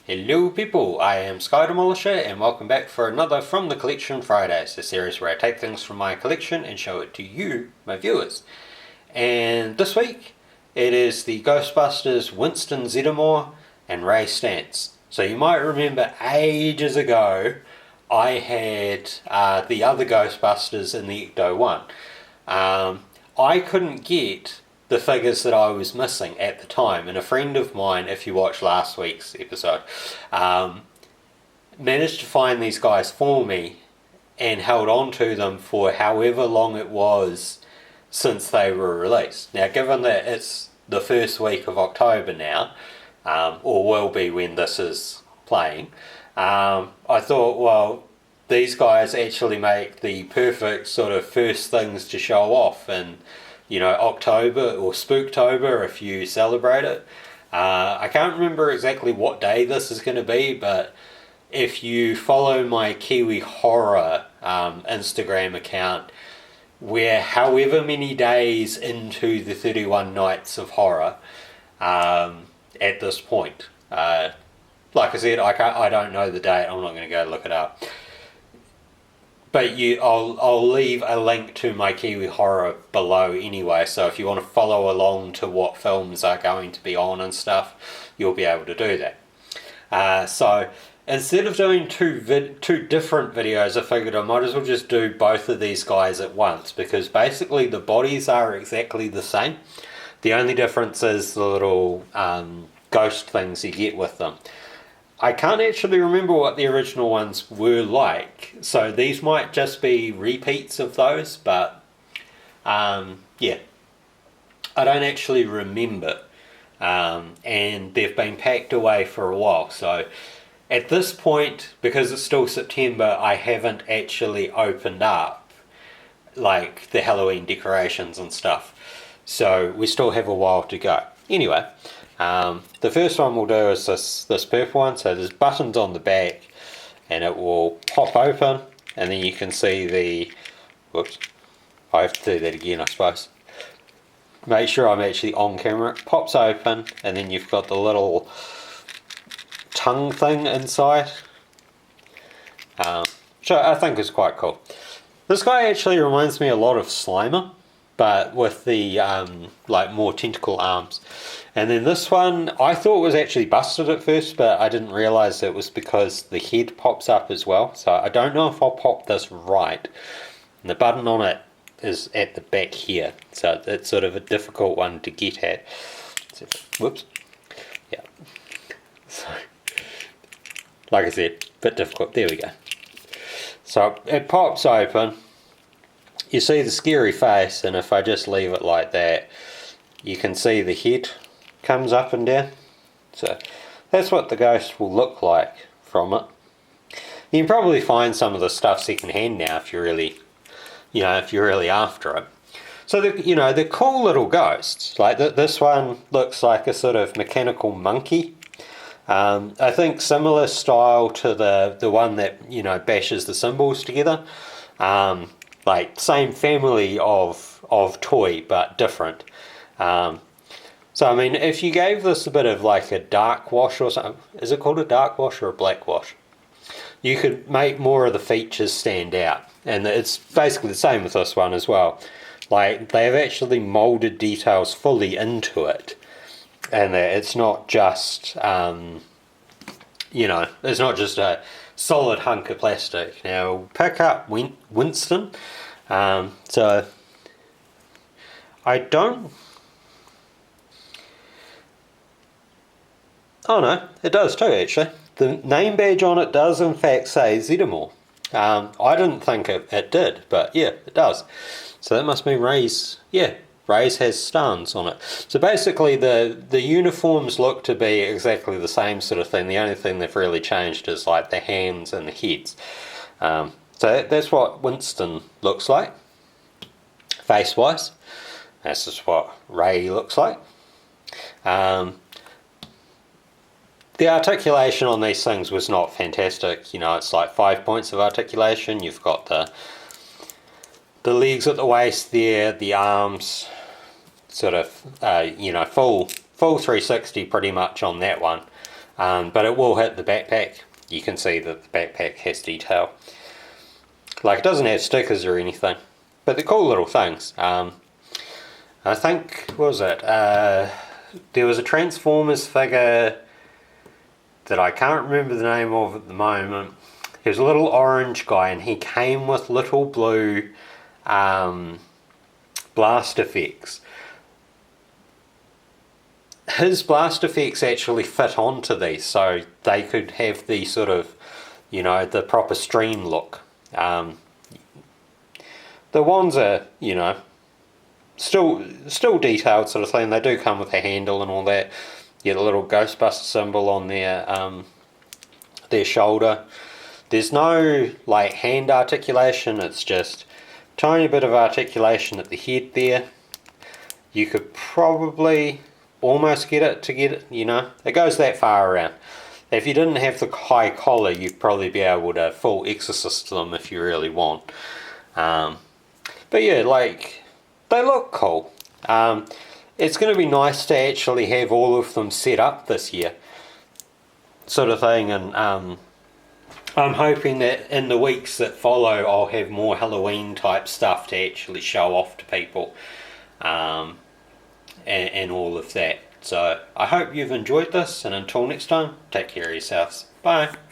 Hello people, I am Sky Demolisher and welcome back for another From the Collection Fridays, a series where I take things from my collection and show it to you, my viewers. And this week, it is the Ghostbusters Winston and Ray stance. So you might remember ages ago, I had the other Ghostbusters in the Ecto 1. I couldn't get the figures that I was missing at the time, and a friend of mine, if you watched last week's episode, managed to find these guys for me and held on to them for however long it was since they were released. Now, given that it's the first week of October now, or will be when this is playing, I thought, well, these guys actually make the perfect sort of first things to show off in, October or Spooktober if you celebrate it. I can't remember exactly what day this is going to be, but if you follow my Kiwi Horror Instagram account, we're however many days into the 31 Nights of Horror at this point. Like I said, I don't know the date. I'm not going to go look it up. But I'll leave a link to my Kiwi Horror below anyway, so if you want to follow along to what films are going to be on and stuff, you'll be able to do that. So instead of doing two different videos, I figured I might as well just do both of these guys at once, because basically the bodies are exactly the same. The only difference is the little ghost things you get with them. I can't actually remember what the original ones were like, so these might just be repeats of those, but yeah, I don't actually remember, and they've been packed away for a while, so at this point, because it's still September, I haven't actually opened up like the Halloween decorations and stuff, so we still have a while to go. Anyway, the first one we'll do is this purple one. So there's buttons on the back and it will pop open, and then you can see the, whoops, I have to do that again I suppose. Make sure I'm actually on camera. It pops open and then you've got the little tongue thing inside, which I think is quite cool. This guy actually reminds me a lot of Slimer, but with the like more tentacle arms. And then this one I thought was actually busted at first, but I didn't realise it was because the head pops up as well. So I don't know if I'll pop this right. And the button on it is at the back here, so it's sort of a difficult one to get at. So, whoops. Yeah. So, like I said, a bit difficult. There we go. So it pops open. You see the scary face, and if I just leave it like that, you can see the head comes up and down. So that's what the ghost will look like from it. You can probably find some of the stuff secondhand now if you're really, if you're really after it. So they're cool little ghosts. Like this one looks like a sort of mechanical monkey. I think similar style to the one that bashes the cymbals together. Like same family of toy but different. So I mean, if you gave this a bit of like a dark wash or something, is it called a dark wash or a black wash? You could make more of the features stand out, and it's basically the same with this one as well. Like they have actually moulded details fully into it, and it's not just it's not just a solid hunk of plastic. Now we'll pick up Winston. So I don't. Oh no, it does too actually. The name badge on it does in fact say Zeddemore. I didn't think it did, but yeah, it does. So that must mean Ray's, Ray's has stars on it. So basically the uniforms look to be exactly the same sort of thing. The only thing they've really changed is like the hands and the heads. So that's what Winston looks like, face-wise. That's just what Ray looks like. The articulation on these things was not fantastic. It's like 5 points of articulation. You've got the legs at the waist there, the arms, sort of, full 360 pretty much on that one. but it will hit the backpack. You can see that the backpack has detail. Like, it doesn't have stickers or anything, but they're cool little things. I think, what was it? There was a Transformers figure that I can't remember the name of at the moment. He was a little orange guy, and he came with little blue blast effects. His blast effects actually fit onto these, so they could have the sort of, the proper stream look. The ones are, still detailed sort of thing. They do come with a handle and all that. You get a little Ghostbuster symbol on their shoulder. There's no like hand articulation. It's just a tiny bit of articulation at the head there. You could probably almost get it, it goes that far around. If you didn't have the high collar, you'd probably be able to full exorcist them if you really want. But yeah, like, they look cool. It's going to be nice to actually have all of them set up this year, sort of thing, and I'm hoping that in the weeks that follow I'll have more Halloween type stuff to actually show off to people, and all of that. So I hope you've enjoyed this, and until next time, take care of yourselves. Bye.